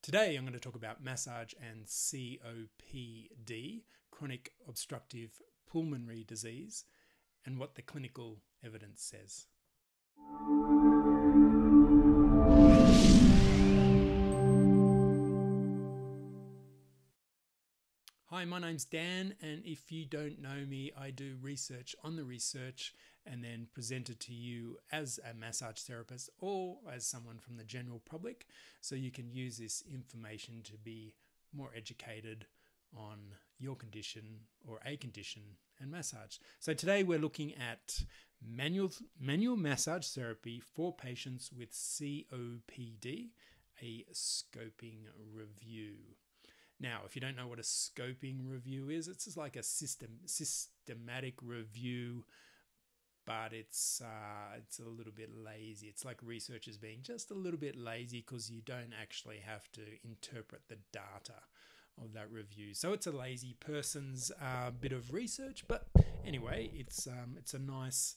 Today I'm going to talk about massage and COPD, chronic obstructive pulmonary disease, and what the clinical evidence says. Hi, my name's Dan, and if you don't know me, I do research on the research and then present it to you as a massage therapist or as someone from the general public, so you can use this information to be more educated on your condition or a condition and massage. So today we're looking at manual massage therapy for patients with COPD, a scoping review. Now, if you don't know what a scoping review is, it's just like a systematic review, but it's a little bit lazy. It's like researchers being just a little bit lazy because you don't actually have to interpret the data of that review. So it's a lazy person's bit of research, but anyway, it's a nice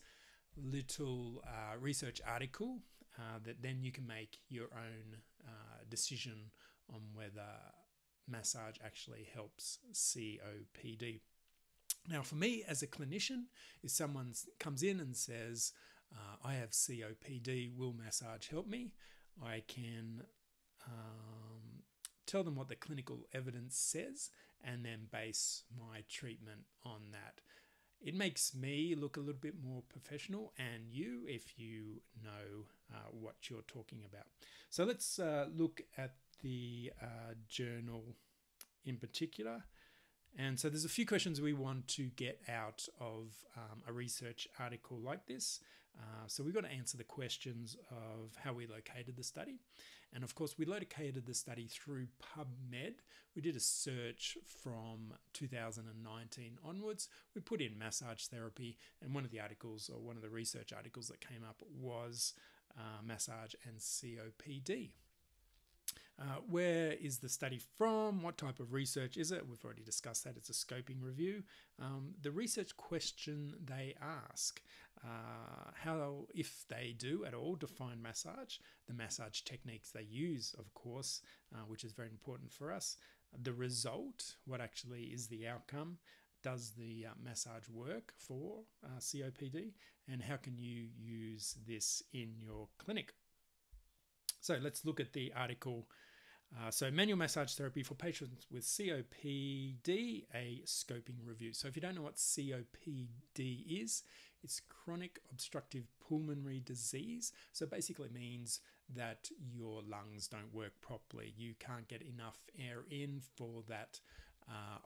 little research article that then you can make your own decision on whether massage actually helps COPD. Now, for me as a clinician, if someone comes in and says, I have COPD, will massage help me? I can tell them what the clinical evidence says and then base my treatment on that. It makes me look a little bit more professional, and you, if you know what you're talking about. So let's look at the journal in particular. And so there's a few questions we want to get out of a research article like this. So we've got to answer the questions of how we located the study. And of course, we located the study through PubMed. We did a search from 2019 onwards. We put in massage therapy, and one of the articles, or one of the research articles that came up was massage and COPD. Where is the study from? What type of research is it? We've already discussed that. It's a scoping review. The research question they ask, how, if they do at all, define massage, the massage techniques they use, of course, which is very important for us. The result, what actually is the outcome? Does the massage work for COPD? And how can you use this in your clinic? So let's look at the article. So manual massage therapy for patients with COPD, a scoping review. So if you don't know what COPD is, it's chronic obstructive pulmonary disease. So basically means that your lungs don't work properly. You can't get enough air in for that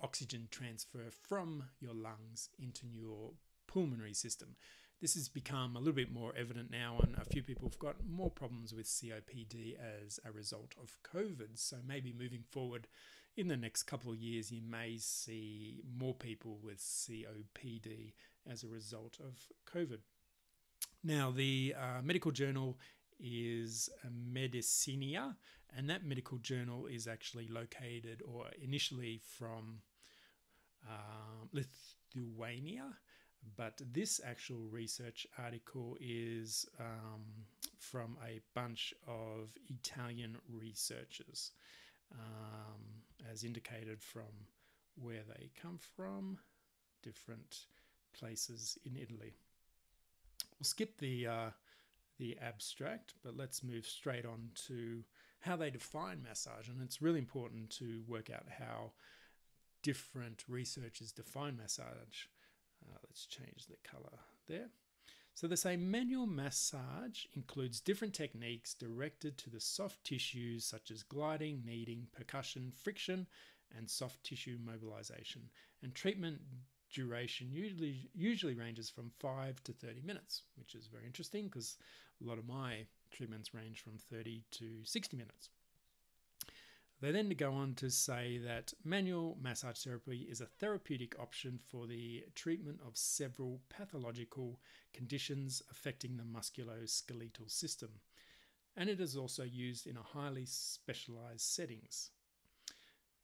oxygen transfer from your lungs into your pulmonary system. This has become a little bit more evident now, and a few people have got more problems with COPD as a result of COVID. So maybe moving forward in the next couple of years, you may see more people with COPD as a result of COVID. Now, the medical journal is Medicina, and that medical journal is actually located, or initially from Lithuania. But this actual research article is from a bunch of Italian researchers, as indicated from where they come from, different places in Italy. We'll skip the abstract, but let's move straight on to how they define massage. And it's really important to work out how different researchers define massage. Let's change the color there. So they say manual massage includes different techniques directed to the soft tissues such as gliding, kneading, percussion, friction, and soft tissue mobilization. And treatment duration usually ranges from 5 to 30 minutes, which is very interesting because a lot of my treatments range from 30 to 60 minutes. They then go on to say that manual massage therapy is a therapeutic option for the treatment of several pathological conditions affecting the musculoskeletal system, and it is also used in a highly specialized settings.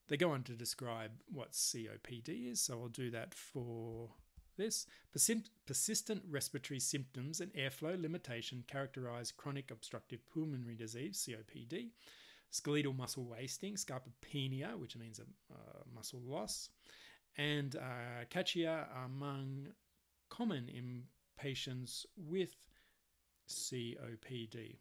They go on to describe what COPD is, so I'll do that for this. Persistent respiratory symptoms and airflow limitation characterize chronic obstructive pulmonary disease, COPD. skeletal muscle wasting, scarpopenia, which means a muscle loss, and cachexia are common in patients with COPD.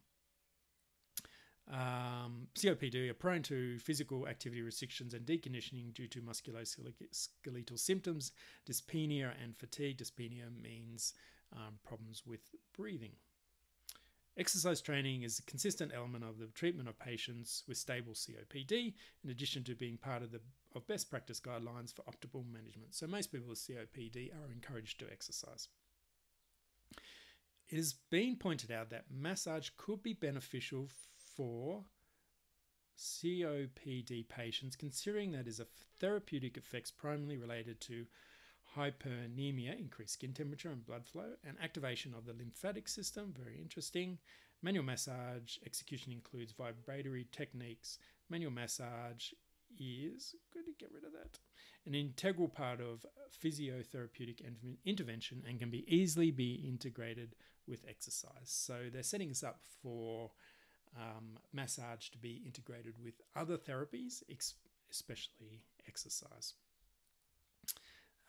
COPD are prone to physical activity restrictions and deconditioning due to musculoskeletal symptoms, dyspnea and fatigue. Dyspnea means problems with breathing. Exercise training is a consistent element of the treatment of patients with stable COPD, in addition to being part of best practice guidelines for optimal management. So most people with COPD are encouraged to exercise. It has been pointed out that massage could be beneficial for COPD patients, considering that its therapeutic effects primarily related to hypernemia, increased skin temperature and blood flow, and activation of the lymphatic system, very interesting. Manual massage execution includes vibratory techniques. Manual massage is, good to get rid of that, an integral part of physiotherapeutic intervention and can easily be integrated with exercise. So they're setting us up for massage to be integrated with other therapies, especially exercise.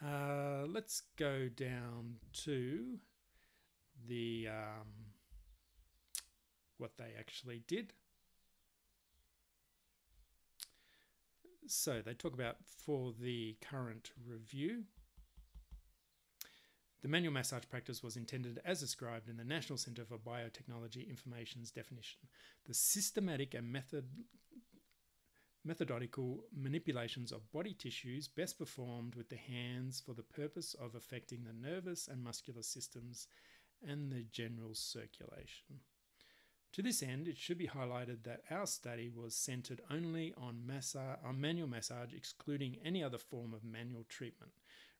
Let's go down to the what they actually did. So they talk about for the current review. The manual massage practice was intended as described in the National Centre for Biotechnology Information's definition. The systematic and methodical manipulations of body tissues best performed with the hands for the purpose of affecting the nervous and muscular systems and the general circulation. To this end, it should be highlighted that our study was centred only on manual massage, excluding any other form of manual treatment.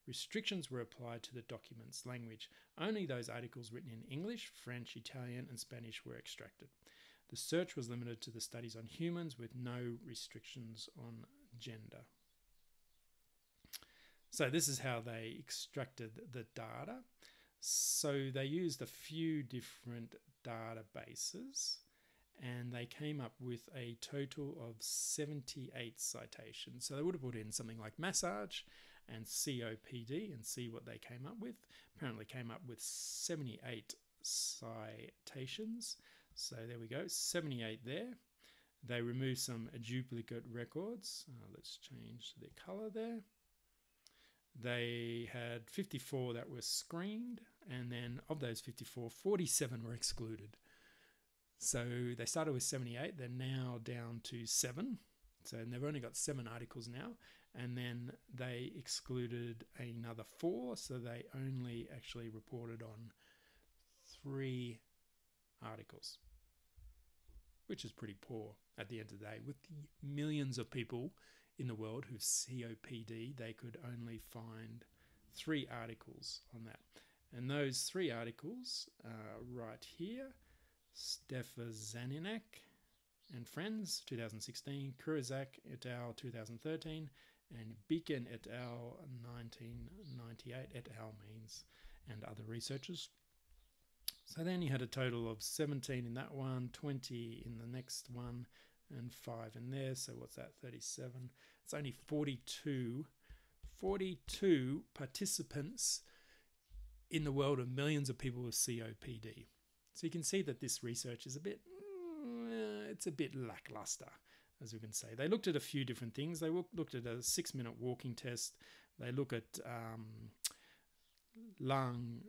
Restrictions were applied to the document's language. Only those articles written in English, French, Italian and Spanish were extracted. The search was limited to the studies on humans with no restrictions on gender. So this is how they extracted the data. So they used a few different databases and they came up with a total of 78 citations. So they would have put in something like massage and COPD and see what they came up with. Apparently came up with 78 citations. So there we go, 78 there. They removed some duplicate records. Let's change the color there. They had 54 that were screened, and then of those 54, 47 were excluded. So they started with 78, they're now down to 7. So they've only got 7 articles now, and then they excluded another 4, so they only actually reported on 3 articles, which is pretty poor at the end of the day. With the millions of people in the world who've COPD, they could only find 3 articles on that. And those 3 articles are right here. Stefaniak and Friends, 2016, Kurzak et al., 2013, and Beacon et al., 1998, et al. Means, and other researchers. So then you had a total of 17 in that one, 20 in the next one, and 5 in there. So what's that, 37? It's only 42 participants in the world of millions of people with COPD. So you can see that this research is it's a bit lackluster, as we can say. They looked at a few different things. They looked at a 6-minute walking test. They look at lung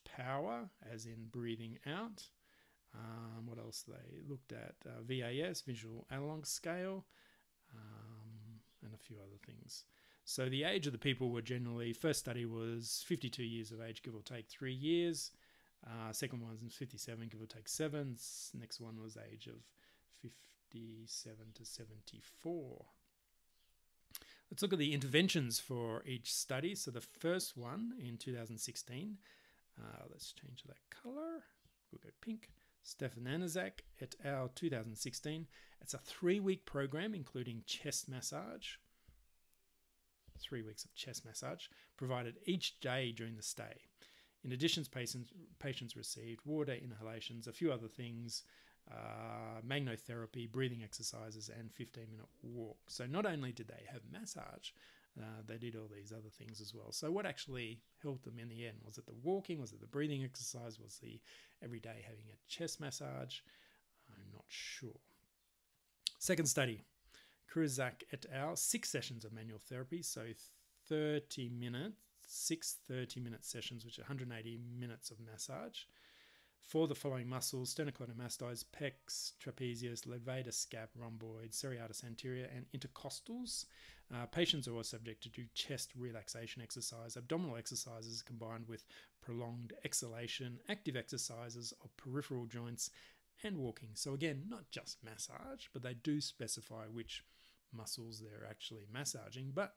power, as in breathing out. What else? They looked at VAS, Visual Analog Scale, and a few other things. So the age of the people were generally, first study was 52 years of age, give or take 3 years. Second one was 57, give or take 7. Next one was age of 57 to 74. Let's look at the interventions for each study. So the first one in 2016, let's change that color. We'll go pink. Stefaniak et al. 2016. It's a 3-week program including chest massage. 3 weeks of chest massage provided each day during the stay. In addition, patients received water inhalations, a few other things, magnotherapy, breathing exercises, and 15-minute walk. So not only did they have massage, they did all these other things as well. So what actually helped them in the end? Was it the walking? Was it the breathing exercise? Was the everyday having a chest massage? I'm not sure. Second study, Kurzak et al. 6 sessions of manual therapy, so 30 minutes, 6 30-minute sessions, which are 180 minutes of massage for the following muscles: sternocleidomastoids, pecs, trapezius, levator scap, rhomboid, seriatus anterior, and intercostals. Patients are also subjected to chest relaxation exercise, abdominal exercises combined with prolonged exhalation, active exercises of peripheral joints, and walking. So again, not just massage, but they do specify which muscles they're actually massaging. But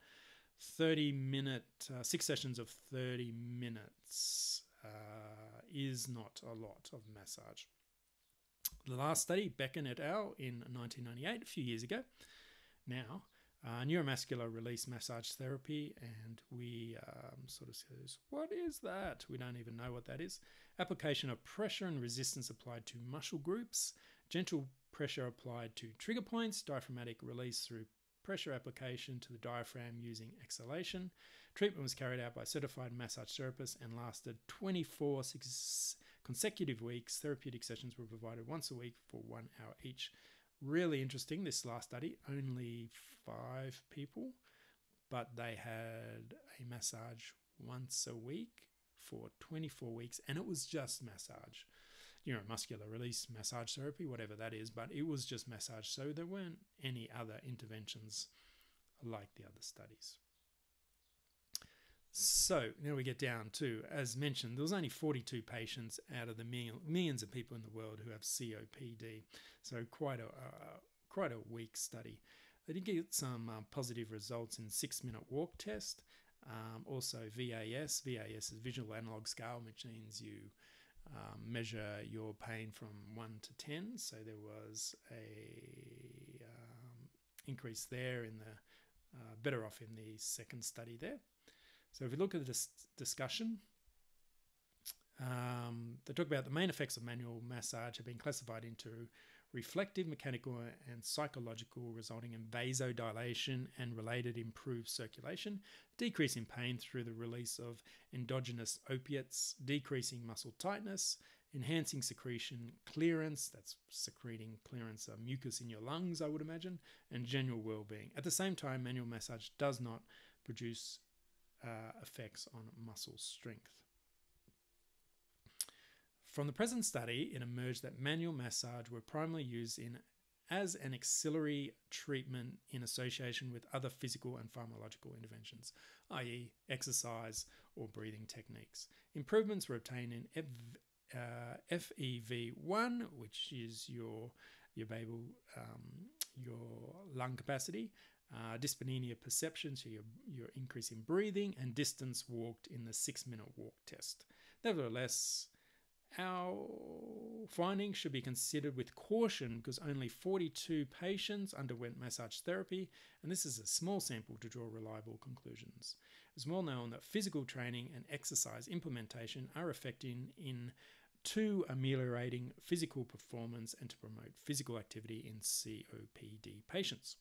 6 sessions of 30 minutes is not a lot of massage. The last study, Becken et al. In 1998, a few years ago now, neuromuscular release massage therapy, and we sort of says, what is that? We don't even know what that is. Application of pressure and resistance applied to muscle groups, gentle pressure applied to trigger points, diaphragmatic release through pressure application to the diaphragm using exhalation. Treatment was carried out by certified massage therapists and lasted 24 consecutive weeks. Therapeutic sessions were provided once a week for 1 hour each. Really interesting, this last study, only 5 people, but they had a massage once a week for 24 weeks, and it was just massage. Neuromuscular release massage therapy, whatever that is, but it was just massage, so there weren't any other interventions like the other studies. So now we get down to, as mentioned, there was only 42 patients out of the millions of people in the world who have COPD, so quite a weak study. They did get some positive results in 6-minute walk test, also VAS. VAS is visual analog scale, which means you measure your pain from 1 to 10. So there was a increase there in the better off in the second study there. So if you look at the discussion, they talk about the main effects of manual massage have been classified into reflective, mechanical, and psychological, resulting in vasodilation and related improved circulation, decrease in pain through the release of endogenous opiates, decreasing muscle tightness, enhancing secretion clearance, that's secreting clearance of mucus in your lungs, I would imagine, and general well-being. At the same time, manual massage does not produce effects on muscle strength. From the present study, it emerged that manual massage were primarily used as an auxiliary treatment in association with other physical and pharmacological interventions, i.e. exercise or breathing techniques. Improvements were obtained in FEV1, which is your lung capacity, dyspnea perception, so your increase in breathing, and distance walked in the 6-minute walk test. Nevertheless, our findings should be considered with caution because only 42 patients underwent massage therapy, and this is a small sample to draw reliable conclusions. It's well known that physical training and exercise implementation are effective to ameliorating physical performance and to promote physical activity in COPD patients.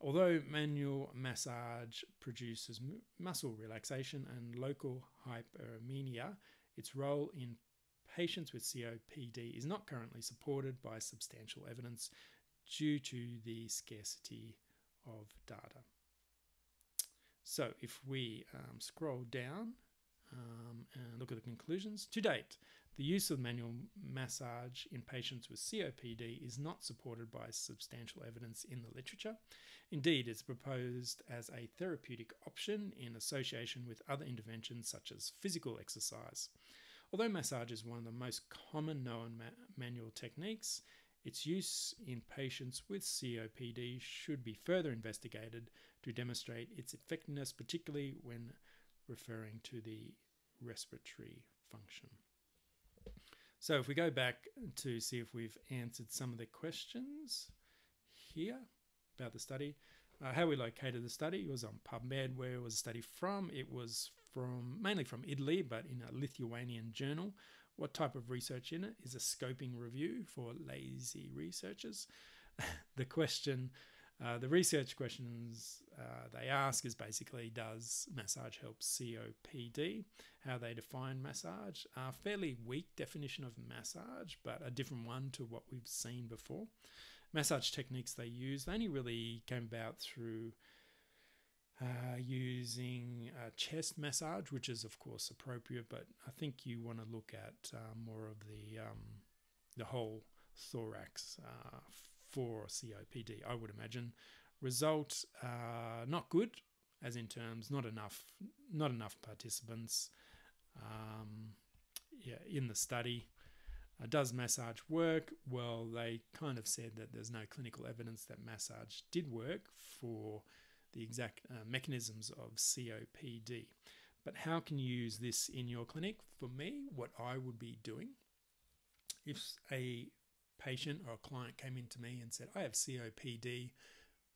Although manual massage produces muscle relaxation and local hyperemia, its role in patients with COPD is not currently supported by substantial evidence due to the scarcity of data. So if we scroll down and look at the conclusions, to date, the use of manual massage in patients with COPD is not supported by substantial evidence in the literature. Indeed, it's proposed as a therapeutic option in association with other interventions such as physical exercise. Although massage is one of the most common known manual techniques, its use in patients with COPD should be further investigated to demonstrate its effectiveness, particularly when referring to the respiratory function. So if we go back to see if we've answered some of the questions here about the study. How we located the study was on PubMed. Where was the study from? It was mainly from Italy, but in a Lithuanian journal, What type of research in it is a scoping review for lazy researchers? The research questions they ask is basically, does massage help COPD? How they define massage. A fairly weak definition of massage, but a different one to what we've seen before. Massage techniques they use, they only really came about through using chest massage, which is of course appropriate, but I think you want to look at more of the whole thorax for COPD, I would imagine. Result, not good, as in terms not enough participants in the study. Does massage work? Well, they kind of said that there's no clinical evidence that massage did work for the exact mechanisms of COPD. But how can you use this in your clinic? For me, what I would be doing, if a patient or a client came into me and said, I have COPD,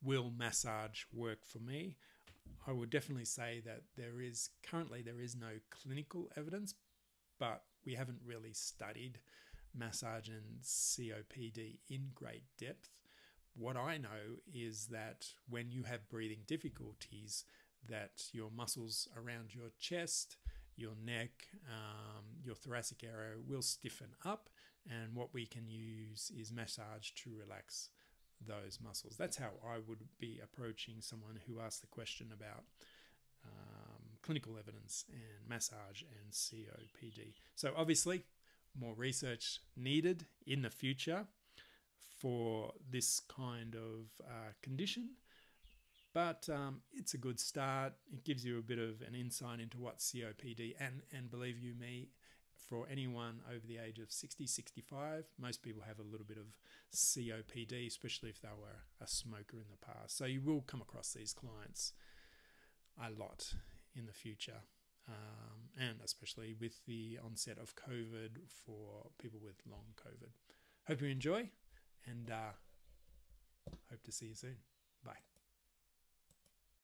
will massage work for me? I would definitely say that currently there is no clinical evidence, but we haven't really studied massage and COPD in great depth. What I know is that when you have breathing difficulties, that your muscles around your chest, your neck, your thoracic area will stiffen up, and what we can use is massage to relax those muscles. That's how I would be approaching someone who asked the question about clinical evidence and massage and COPD. So obviously more research needed in the future for this kind of condition, but it's a good start. It gives you a bit of an insight into what COPD, and believe you me, for anyone over the age of 60, 65, most people have a little bit of COPD, especially if they were a smoker in the past. So you will come across these clients a lot in the future, and especially with the onset of COVID for people with long COVID. Hope you enjoy, and hope to see you soon. Bye.